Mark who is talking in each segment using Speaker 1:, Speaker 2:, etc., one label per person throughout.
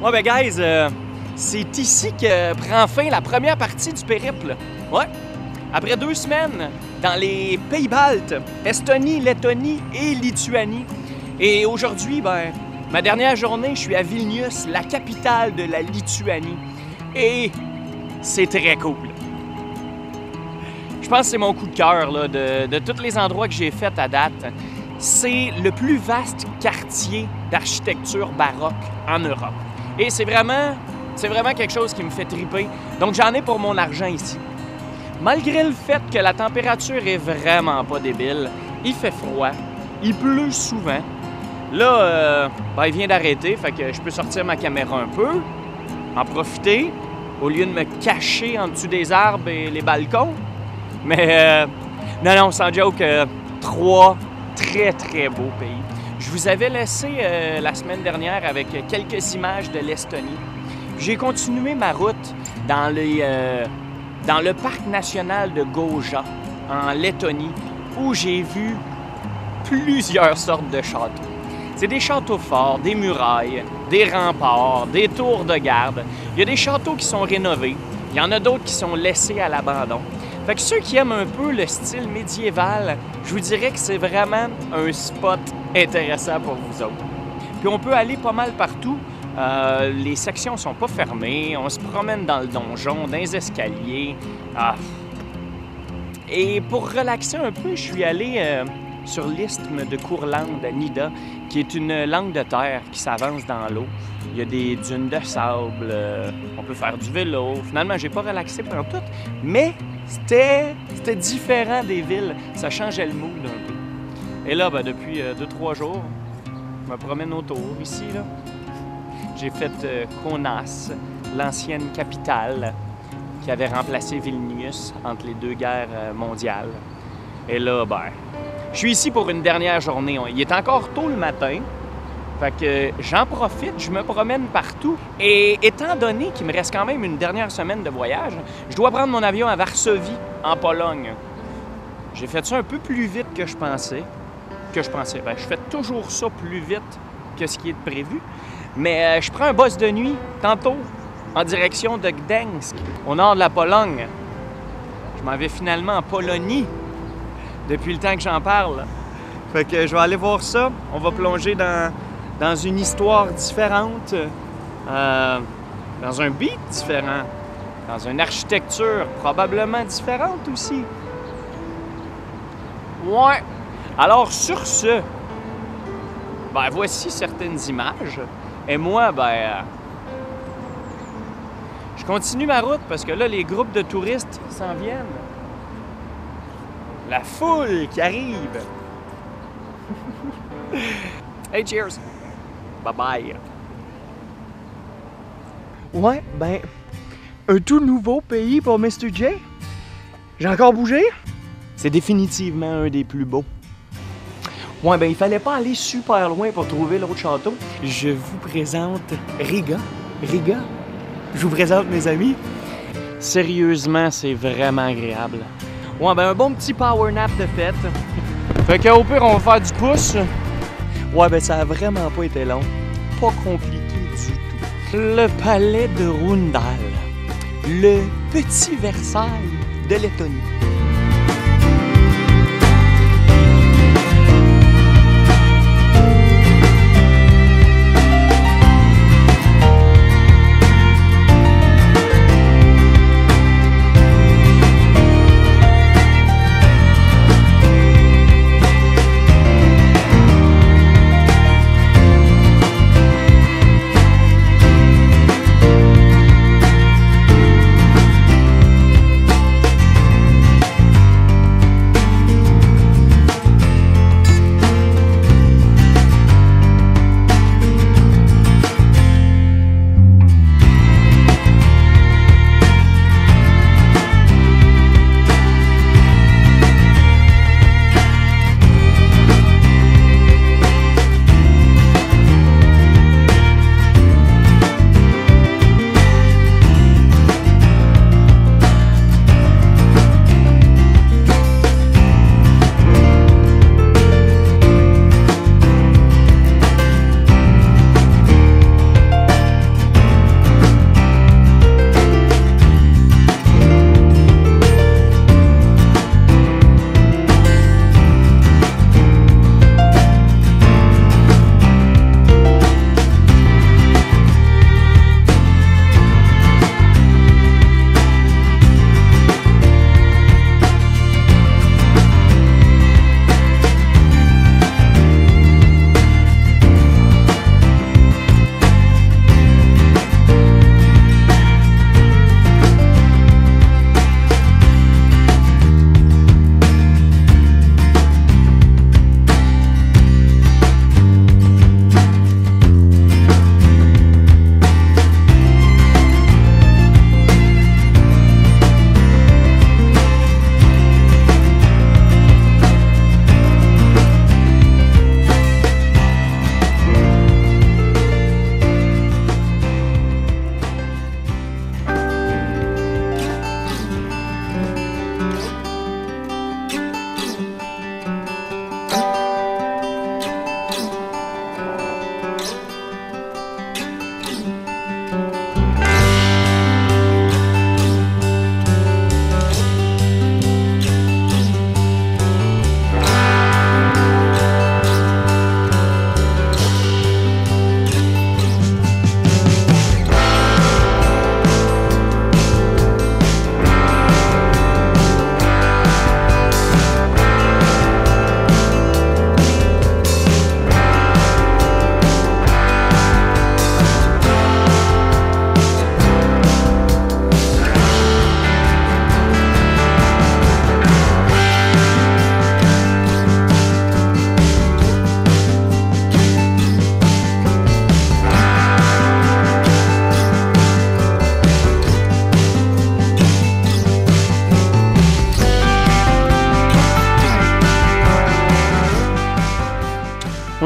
Speaker 1: Ouais, ben, guys, c'est ici que prend fin la première partie du périple. Ouais. Après 2 semaines dans les Pays-Baltes, Estonie, Lettonie et Lituanie. Et aujourd'hui, ben, ma dernière journée, je suis à Vilnius, la capitale de la Lituanie. Et c'est très cool. Je pense que c'est mon coup de cœur là, de tous les endroits que j'ai faits à date. C'est le plus vaste quartier d'architecture baroque en Europe. Et c'est vraiment quelque chose qui me fait triper. Donc j'en ai pour mon argent ici. Malgré le fait que la température est vraiment pas débile, il fait froid, il pleut souvent. Là, il vient d'arrêter, fait que je peux sortir ma caméra un peu, en profiter, au lieu de me cacher en dessous des arbres et les balcons. Mais non, sans joke, 3 très, très beaux pays. Je vous avais laissé la semaine dernière avec quelques images de l'Estonie. J'ai continué ma route dans le parc national de Gauja, en Lettonie, où j'ai vu plusieurs sortes de châteaux. C'est des châteaux forts, des murailles, des remparts, des tours de garde. Il y a des châteaux qui sont rénovés, il y en a d'autres qui sont laissés à l'abandon. Fait que ceux qui aiment un peu le style médiéval, je vous dirais que c'est vraiment un spot intéressant pour vous autres. Puis on peut aller pas mal partout. Les sections sont pas fermées, on se promène dans le donjon, dans les escaliers. Et pour relaxer un peu, je suis allé sur l'isthme de Courlande à Nida, qui est une langue de terre qui s'avance dans l'eau. Il y a des dunes de sable, on peut faire du vélo. Finalement, j'ai pas relaxé pendant tout, mais c'était différent des villes. Ça changeait le mood un peu. Et là, depuis 2-3 jours, je me promène autour ici, là. J'ai fait Kaunas, l'ancienne capitale qui avait remplacé Vilnius entre les 2 guerres mondiales. Et là, je suis ici pour une dernière journée. Il est encore tôt le matin, fait que j'en profite, je me promène partout. Et étant donné qu'il me reste quand même une dernière semaine de voyage, je dois prendre mon avion à Varsovie, en Pologne. J'ai fait ça un peu plus vite que je pensais. Je fais toujours ça plus vite que ce qui est prévu. Mais je prends un bus de nuit, tantôt, en direction de Gdańsk, au nord de la Pologne. Je m'en vais finalement en Polonie, depuis le temps que j'en parle. Fait que je vais aller voir ça. On va plonger dans une histoire différente, dans un beat différent, dans une architecture probablement différente aussi. Ouais. Alors, sur ce, voici certaines images. Et moi, je continue ma route parce que là, les groupes de touristes s'en viennent. La foule qui arrive. Hey, cheers! Bye-bye!
Speaker 2: Ouais, un tout nouveau pays pour Mr. J. J'ai encore bougé?
Speaker 1: C'est définitivement un des plus beaux. Ouais, il fallait pas aller super loin pour trouver l'autre château. Je vous présente Riga. Je vous présente mes amis. Sérieusement, c'est vraiment agréable. Ouais, un bon petit power nap de fête. Fait qu'au pire, on va faire du pouce. Ouais, ça a vraiment pas été long. Pas compliqué du tout. Le palais de Rundal. Le petit Versailles de Lettonie.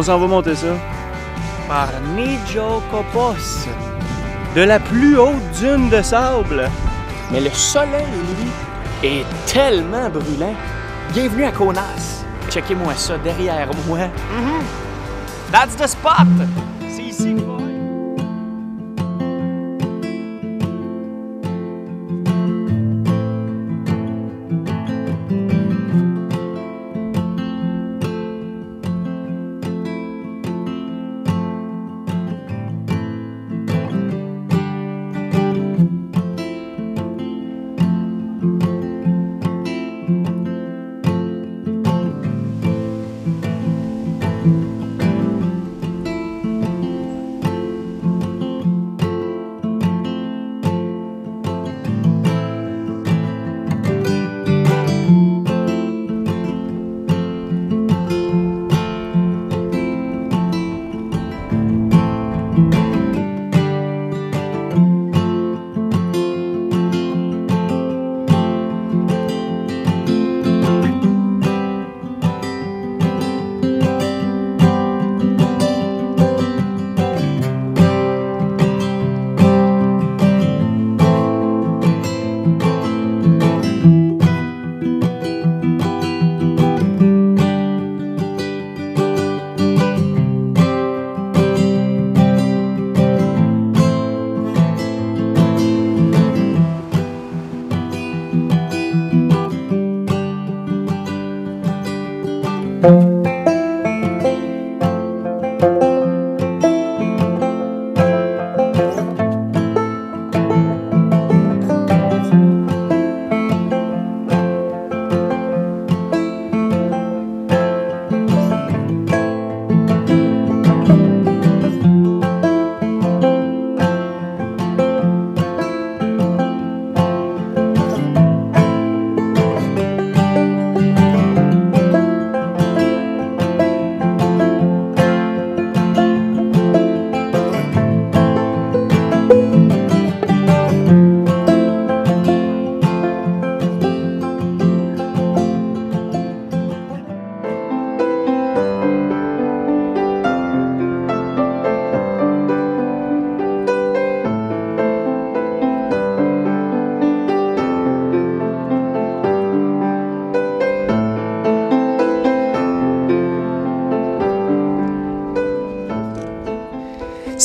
Speaker 2: s'en va monter ça. Parnijo Copos. De la plus haute dune de sable.
Speaker 1: Mais le soleil, lui, est tellement brûlant. Bienvenue à Kaunas. Checkez-moi ça derrière moi. That's the spot! C'est ici qu'il faut aller.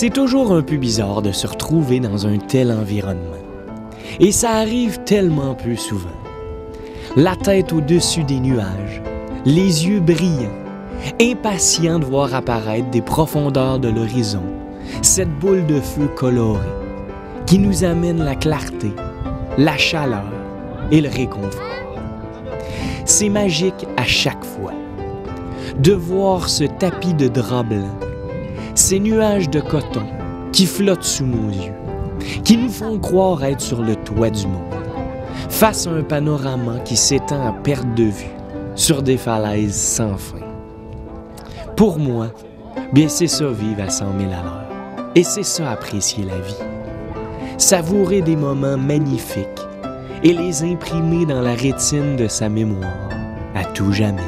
Speaker 1: C'est toujours un peu bizarre de se retrouver dans un tel environnement. Et ça arrive tellement peu souvent. La tête au-dessus des nuages, les yeux brillants, impatients de voir apparaître des profondeurs de l'horizon, cette boule de feu colorée qui nous amène la clarté, la chaleur et le réconfort. C'est magique à chaque fois de voir ce tapis de drap blanc, ces nuages de coton qui flottent sous nos yeux, qui nous font croire être sur le toit du monde, face à un panorama qui s'étend à perte de vue sur des falaises sans fin. Pour moi, bien c'est ça vivre à 100 000 à l'heure, et c'est ça apprécier la vie. Savourer des moments magnifiques et les imprimer dans la rétine de sa mémoire à tout jamais.